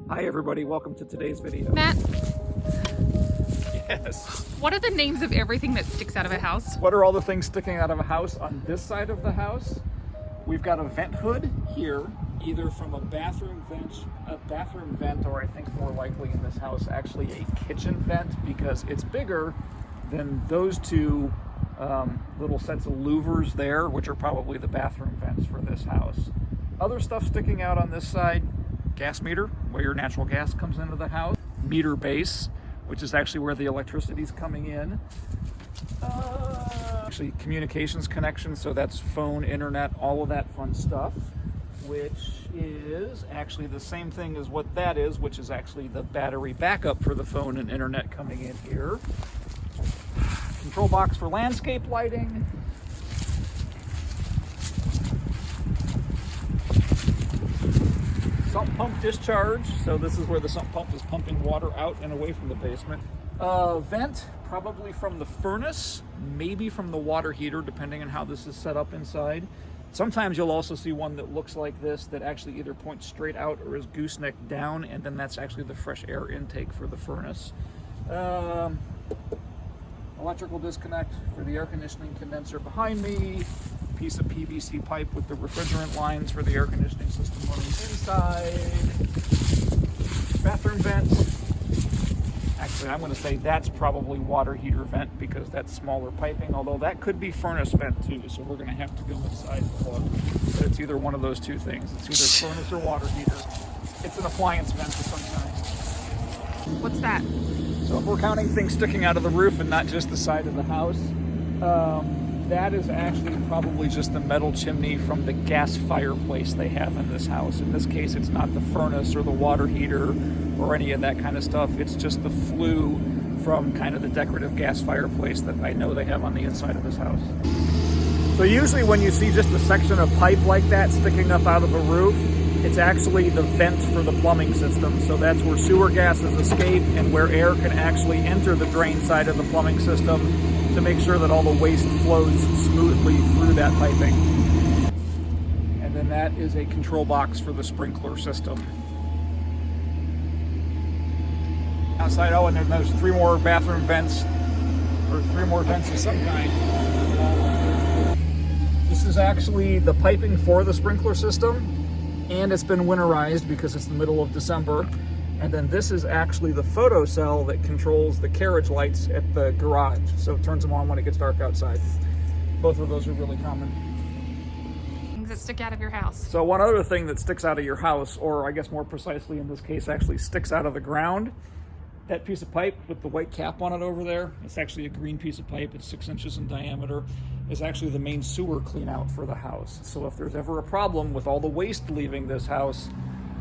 Hi everybody, welcome to today's video. Matt, Yes. what are the names of everything that sticks out of a house? What are all the things sticking out of a house on this side of the house? We've got a vent hood here, either from a bathroom vent, or I think more likely in this house, actually a kitchen vent, because it's bigger than those two little sets of louvers there, which are probably the bathroom vents for this house. Other stuff sticking out on this side: gas meter, where your natural gas comes into the house; meter base, which is actually where the electricity is coming in; actually communications connection, so that's phone, internet, all of that fun stuff, which is actually the same thing as what that is, which is actually the battery backup for the phone and internet coming in here. Control box for landscape lighting. Sump pump discharge, so this is where the sump pump is pumping water out and away from the basement. Vent, probably from the furnace, maybe from the water heater, depending on how this is set up inside. Sometimes you'll also see one that looks like this, that actually either points straight out or is gooseneck down, and then that's actually the fresh air intake for the furnace. Electrical disconnect for the air conditioning condenser behind me. Piece of PVC pipe with the refrigerant lines for the air conditioning system running inside. Bathroom vent. Actually, I'm going to say that's probably water heater vent, because that's smaller piping, although that could be furnace vent too, so we're going to have to go inside and look. But it's either one of those two things. It's either furnace or water heater. It's an appliance vent of some kind. What's that? So if we're counting things sticking out of the roof and not just the side of the house, that is actually probably just the metal chimney from the gas fireplace they have in this house. In this case, it's not the furnace or the water heater or any of that kind of stuff. It's just the flue from kind of the decorative gas fireplace that I know they have on the inside of this house. So usually when you see just a section of pipe like that sticking up out of a roof, it's actually the vent for the plumbing system. So that's where sewer gases escape and where air can actually enter the drain side of the plumbing system to make sure that all the waste flows smoothly through that piping. And then that is a control box for the sprinkler system. Outside, oh, and then there's 3 more bathroom vents, or 3 more vents of some kind. This is actually the piping for the sprinkler system, and it's been winterized because it's the middle of December. And then this is actually the photo cell that controls the carriage lights at the garage, so it turns them on when it gets dark outside. Both of those are really common. Things that stick out of your house. So one other thing that sticks out of your house, or I guess more precisely in this case actually sticks out of the ground, that piece of pipe with the white cap on it over there, it's actually a green piece of pipe, it's 6 inches in diameter, is actually the main sewer clean out for the house. So if there's ever a problem with all the waste leaving this house,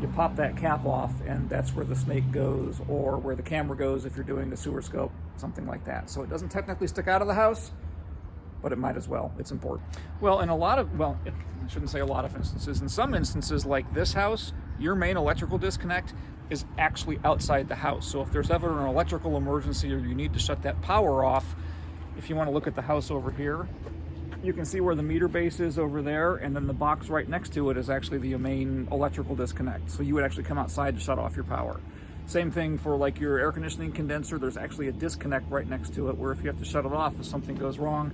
you pop that cap off and that's where the snake goes, or where the camera goes if you're doing the sewer scope, something like that. So it doesn't technically stick out of the house, but it might as well. It's important. Well, in a lot of, I shouldn't say a lot of instances. In some instances, like this house, your main electrical disconnect is actually outside the house. So if there's ever an electrical emergency or you need to shut that power off, if you want to look at the house over here, you can see where the meter base is over there, and then the box right next to it is actually the main electrical disconnect. So you would actually come outside to shut off your power. Same thing for like your air conditioning condenser. There's actually a disconnect right next to it where if you have to shut it off if something goes wrong,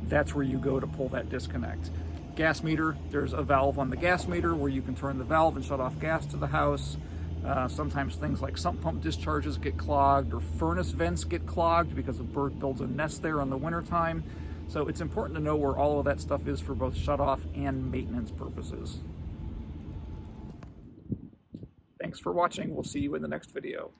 that's where you go to pull that disconnect. Gas meter, there's a valve on the gas meter where you can turn the valve and shut off gas to the house. Sometimes things like sump pump discharges get clogged, or furnace vents get clogged because a bird builds a nest there in the wintertime. So it's important to know where all of that stuff is for both shut off and maintenance purposes. Thanks for watching. We'll see you in the next video.